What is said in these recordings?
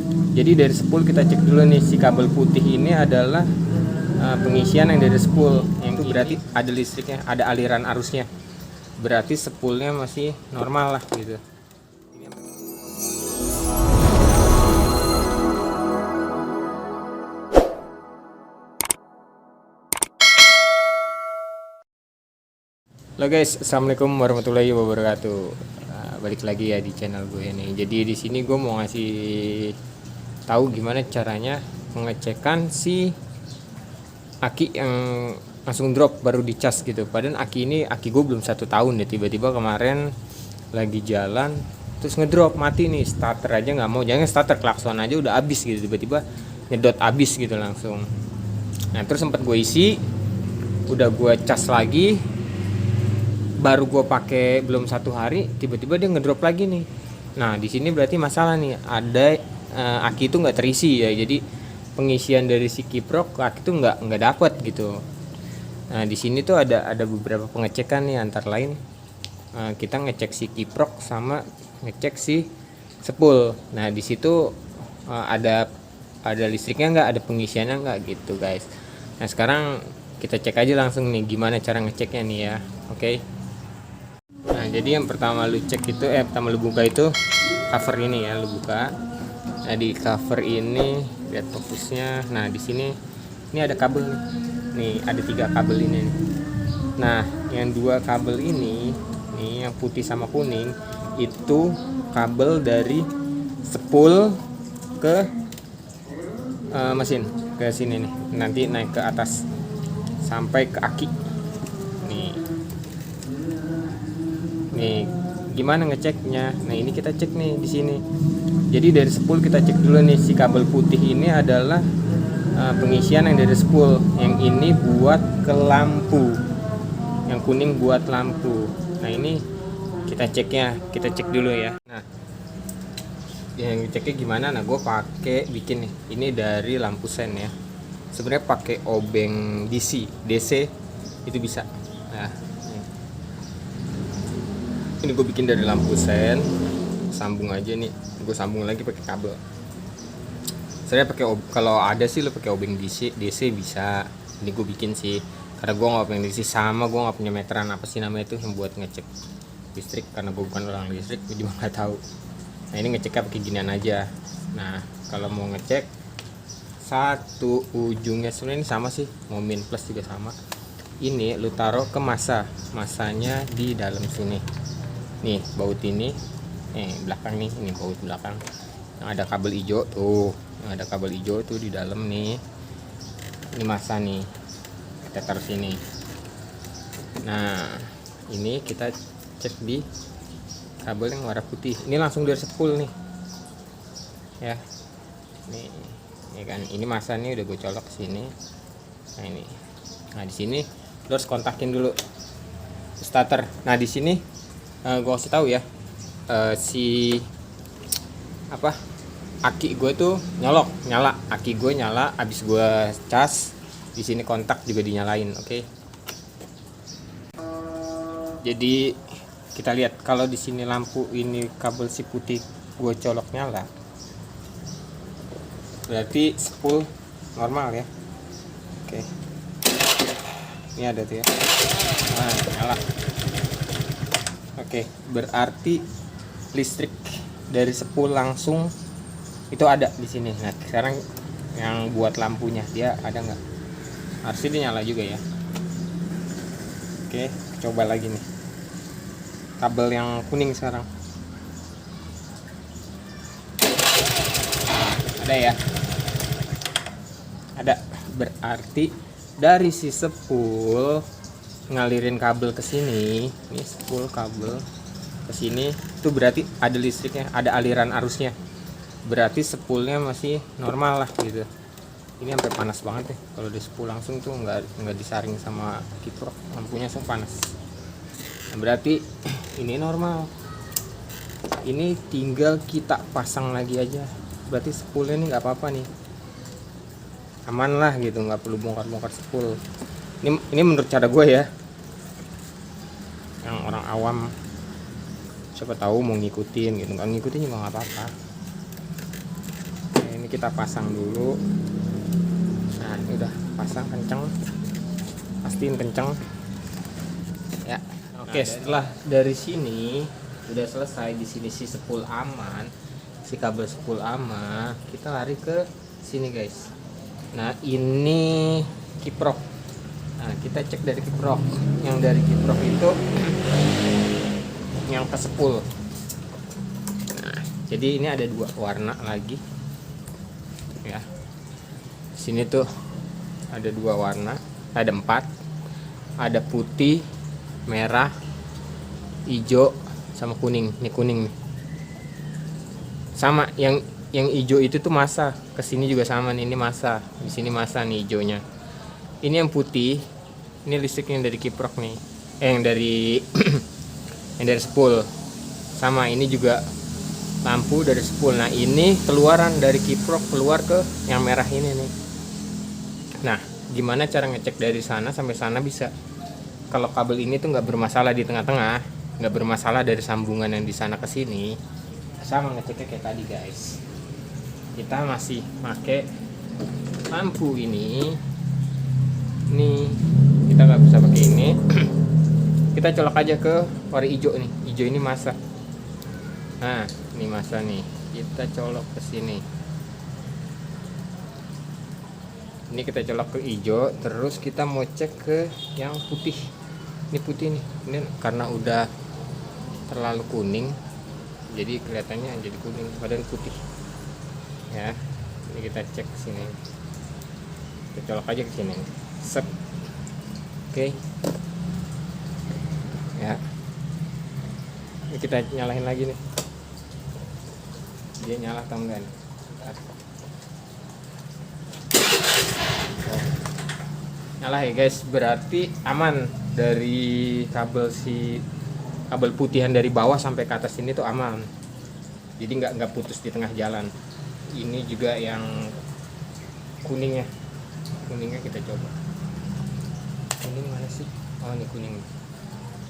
Jadi dari spool kita cek dulu nih, si kabel putih ini adalah pengisian yang dari spool, yang itu berarti ada listriknya, ada aliran arusnya, berarti spoolnya masih normal lah gitu. Halo guys, assalamualaikum warahmatullahi wabarakatuh. Balik lagi ya di channel gue ini. Jadi di sini gue mau ngasih tahu gimana caranya pengecekan si aki yang langsung drop baru dicas gitu. Padahal aki gue belum 1 tahun ya, tiba-tiba kemarin lagi jalan terus ngedrop, mati nih, starter aja nggak mau. Jangan starter, klakson aja udah habis gitu, tiba-tiba nyedot habis gitu langsung. Nah terus sempat gue isi, udah gue cas lagi, baru gue pakai belum 1 hari tiba-tiba dia ngedrop lagi nih. Nah di sini berarti masalah nih, ada aki itu nggak terisi ya, jadi pengisian dari si kiprok aki itu nggak dapat gitu. Nah di sini tuh ada beberapa pengecekan nih, antara lain kita ngecek si kiprok sama ngecek si spool. Nah di situ ada listriknya nggak, ada pengisiannya nggak gitu guys. Nah sekarang kita cek aja langsung nih gimana cara ngeceknya nih ya. Oke. Nah jadi yang pertama lu cek itu pertama lu buka itu cover ini ya, lu buka. Nah di cover ini lihat fokusnya. Nah di sini ini ada kabel nih ada 3 kabel ini nih. Nah yang 2 kabel ini nih, yang putih sama kuning, itu kabel dari spool ke mesin ke sini nih, nanti naik ke atas sampai ke aki nih. Gimana ngeceknya? Nah ini kita cek nih di sini. Jadi dari spool kita cek dulu nih, si kabel putih ini adalah pengisian yang dari spool, yang ini buat ke lampu, yang kuning buat lampu. Nah ini kita cek dulu ya. Nah yang ceknya gimana? Nah gue pakai bikin nih, ini dari lampu sen ya. Sebenarnya pakai obeng DC itu bisa. Nah ini gue bikin dari lampu sen, sambung aja nih, gue sambung lagi pakai kabel. Saya pakai kalau ada sih lo pakai obeng DC bisa. Ini gue bikin sih karena gue nggak pengen DC, sama gue nggak punya meteran apa sih namanya itu yang buat ngecek listrik, karena gue bukan orang listrik, gue juga nggak tahu. Nah ini ngeceknya pakai ginian aja. Nah kalau mau ngecek satu ujungnya sebenarnya ini sama sih, mau min plus juga sama. Ini lu taruh ke masanya di dalam sini nih, baut ini belakang nih, ini baut belakang yang ada kabel hijau tuh, di dalam nih. Ini masa nih kita taruh sini. Nah ini kita cek di kabel yang warna putih, ini langsung dari spool nih ya. Nih ya kan, ini masa nih udah gue colok ke sini. Nah ini, nah di sini lu harus kontakin dulu starter. Nah di sini gue kasih tahu ya, si aki gue tuh nyala, aki gue nyala abis gue cas. Di sini kontak juga dinyalain. Oke. Jadi kita lihat kalau di sini lampu ini kabel si putih gue colok nyala, berarti spool normal ya. Oke. Ini ada tuh ya. Nah, nyala. Oke, berarti listrik dari spool langsung itu ada di sini. Nah, sekarang yang buat lampunya dia ada nggak? Harusnya dia nyala juga ya. Oke, coba lagi nih. Kabel yang kuning sekarang. Ada ya? Ada. Berarti dari si spool ngalirin kabel ke sini, ini spool kabel ke sini, itu berarti ada listriknya, ada aliran arusnya. Berarti spoolnya masih normal lah gitu. Ini sampai panas banget ya, kalau di spool langsung tuh nggak disaring sama kiprok, lampunya langsung panas. Nah, berarti ini normal. Ini tinggal kita pasang lagi aja. Berarti spoolnya ini nggak apa-apa nih, aman lah gitu, nggak perlu bongkar-bongkar spool. Ini menurut cara gue ya, yang orang awam siapa tahu mau ngikutin gitu, nggak ngikutin juga nggak apa-apa. kita pasang dulu. Nah ini udah pasang kenceng, pastiin kenceng ya. Oke, setelah dari sini udah selesai, di sini si spool aman, si kabel spool aman, kita lari ke sini guys. Nah ini kiprok. Nah kita cek dari kiprok, yang dari kiprok itu yang ke spool. Nah jadi ini ada 2 warna lagi ya. Sini tuh ada 2 warna, ada 4, ada putih, merah, hijau, sama kuning. Ini kuning nih. Sama yang hijau itu tuh masa. Kesini juga sama nih, ini masa. Di sini masa nih hijaunya. Ini yang putih, ini listriknya dari kiprok nih. Yang dari yang dari spool. Sama ini juga lampu dari spool. Nah ini keluaran dari kiprok keluar ke yang merah ini nih. Nah gimana cara ngecek dari sana sampai sana bisa? Kalau kabel ini tuh nggak bermasalah di tengah-tengah, nggak bermasalah dari sambungan yang di sana ke sini, sama ngeceknya kayak tadi guys. Kita masih pakai lampu ini kita nggak bisa pakai ini. Kita colok aja ke warna hijau nih. Hijau ini masa. Nah ini masa nih, kita colok ke sini. Ini kita colok ke hijau, terus kita mau cek ke yang putih. Ini putih nih, ini karena udah terlalu kuning, jadi kelihatannya jadi kuning, padahal putih. Ya, ini kita cek ke sini. Kita colok aja ke sini. Set. Oke. Ya. Ini kita nyalain lagi nih. Dia nyala atau enggak nih? Nyala ya guys, berarti aman dari kabel kabel putihan dari bawah sampai ke atas ini tuh aman. Jadi nggak putus di tengah jalan. Ini juga yang kuningnya kita coba. Kuning mana sih? Oh ini kuning.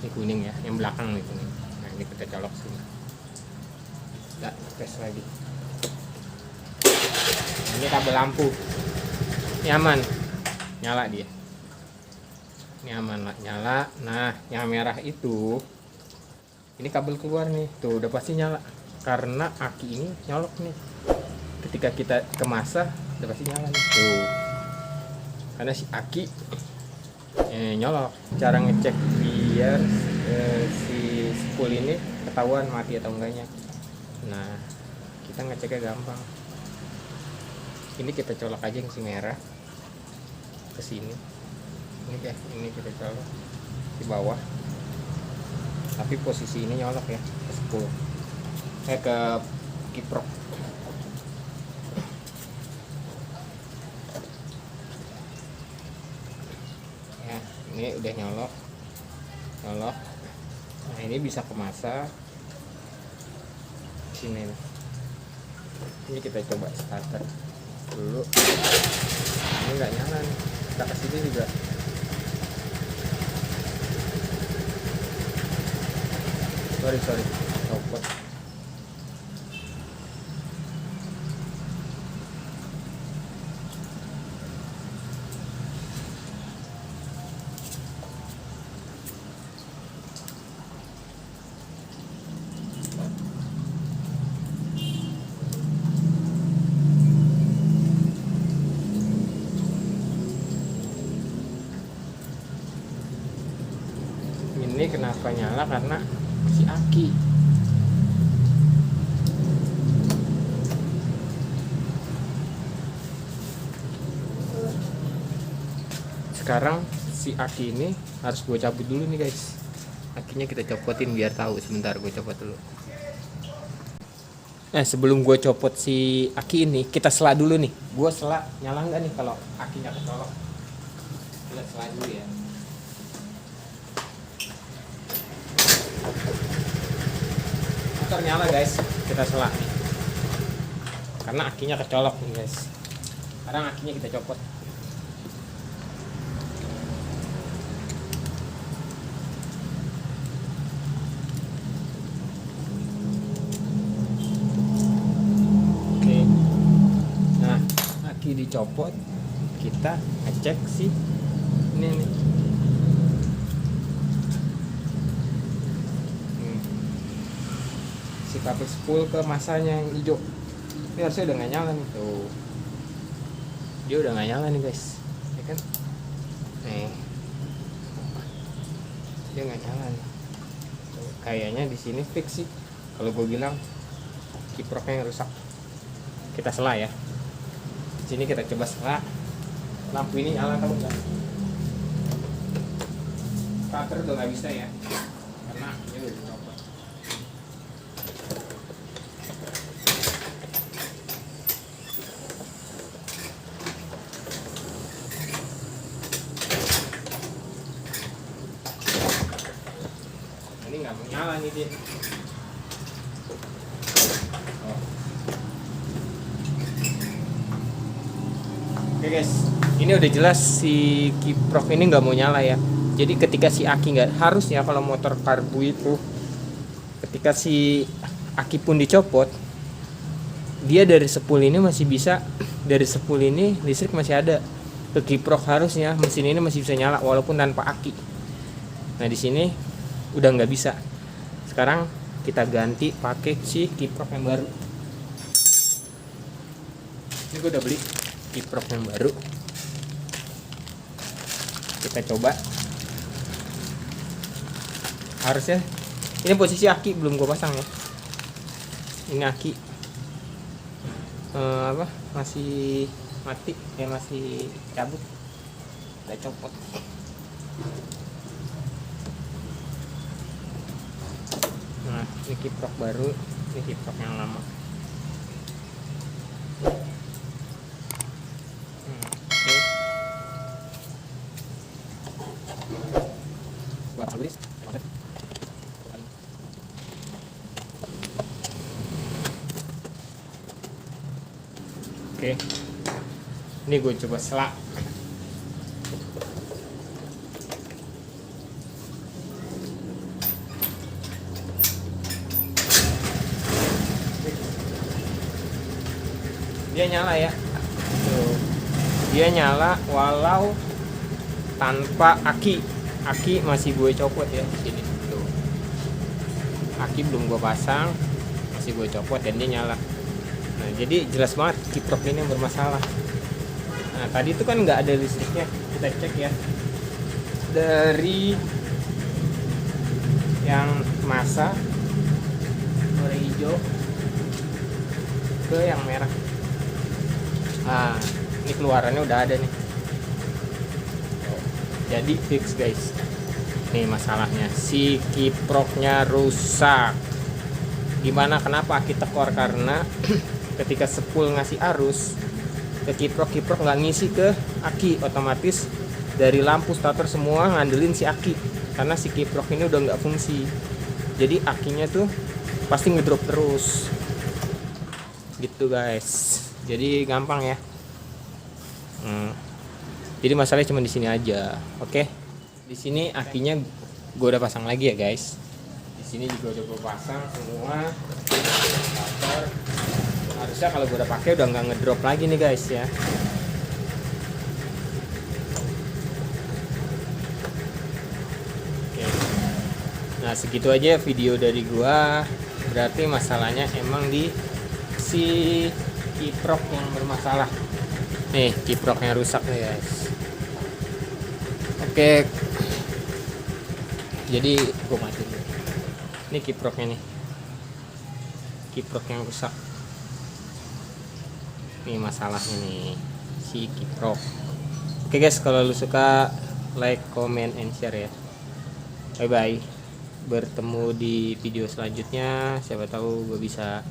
Ini kuning ya, yang belakang nih kuning. Nah ini kita colok sini. Nggak tes lagi. Ini kabel lampu. Ini aman, nyala dia. Ini aman lah, nyala. Nah yang merah itu, ini kabel keluar nih, tuh udah pasti nyala karena aki ini nyolok nih. Ketika kita ke masa udah pasti nyala nih, tuh karena si aki nyolok. Cara ngecek biar si spool ini ketahuan mati atau enggaknya. Nah kita ngeceknya gampang. Ini kita colok aja yang si merah ke sini. Ini kita colok di bawah, tapi posisi ini nyolok ya ke spool, ke kiprok. Ya ini udah nyolok. Nah ini bisa ke masa sini nih. Ini kita coba starter dulu. Ini nggak nyala nih, kita kesini juga. Sorry copot. Ini kenapa nyala? Karena si aki. Sekarang si aki ini harus gue cabut dulu nih guys. Akinya kita copotin biar tahu. Sebentar gue copot dulu. Sebelum gue copot si aki ini, kita sela dulu nih. Gue sela nyala nggak nih kalau akinya kecolok. Kita sela dulu ya. Motor nyala guys, kita sela nih karena akinya kecolok nih guys. Sekarang akinya kita copot. Oke. dicopot, kita ngecek sih ini nih. Si kabel spool ke masanya yang hijau ini harusnya udah nggak nyala nih tuh, dia udah nggak nyala nih guys, ya kan? Nih dia nggak nyala nih tuh, kayaknya di sini fix sih kalau gue bilang kiproknya yang rusak. Kita sela ya, di sini kita coba sela. Lampu ini nyala atau enggak? Starter udah nggak bisa ya karena ini udah dicopot. Ini nggak mau nyala nih dia. Oh. Oke guys, ini udah jelas si kiprok ini nggak mau nyala ya. Jadi ketika si aki nggak, harusnya kalau motor karbu itu ketika si aki pun dicopot, dia dari spool ini masih bisa, dari spool ini listrik masih ada ke kiprok, harusnya mesin ini masih bisa nyala walaupun tanpa aki. Nah di sini udah nggak bisa. Sekarang kita ganti pakai si kiprok yang baru. Ini gue udah beli kiprok yang baru. Kita coba. Harusnya ini posisi aki belum gue pasang ya. Ini aki masih mati ya, masih cabut. Kita copot. Nah ini kiprok baru, ini kiprok yang lama. Oke, ini gue coba selak. Dia nyala ya. Tuh. Dia nyala walau tanpa aki. Aki masih gue copot ya di sini. Tuh. Aki belum gue pasang, masih gue copot dan dia nyala. Nah, jadi jelas banget kiprok ini yang bermasalah. Nah, tadi itu kan nggak ada listriknya. Kita cek ya. Dari yang masa warna hijau ke yang merah. Nah, ini keluarannya udah ada nih. Jadi fix guys. Nih masalahnya, si kiproknya rusak. Gimana kenapa kita tekor? Karena ketika spool ngasih arus ke kiprok nggak ngisi ke aki, otomatis dari lampu starter semua ngandelin si aki karena si kiprok ini udah nggak fungsi. Jadi akinya tuh pasti ngedrop terus gitu guys. Jadi gampang ya. Jadi masalahnya cuma di sini aja. Oke, di sini akinya gue udah pasang lagi ya guys. Di sini juga udah gue pasang semua starter. Harusnya kalau gue udah pakai udah nggak ngedrop lagi nih guys ya. Oke. Nah segitu aja video dari gua. Berarti masalahnya emang di si kiprok yang bermasalah. Nih kiproknya rusak nih guys. Oke. Jadi gua matiin dulu. Ini kiproknya nih. Kiprok yang rusak. Ini masalahnya nih si kiprok. Oke guys, kalau lu suka like, comment, and share ya. Bye bye. Bertemu di video selanjutnya. Siapa tahu gue bisa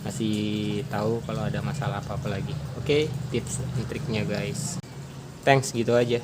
kasih tahu kalau ada masalah apa-apa lagi. Oke, tips and triknya guys. Thanks gitu aja.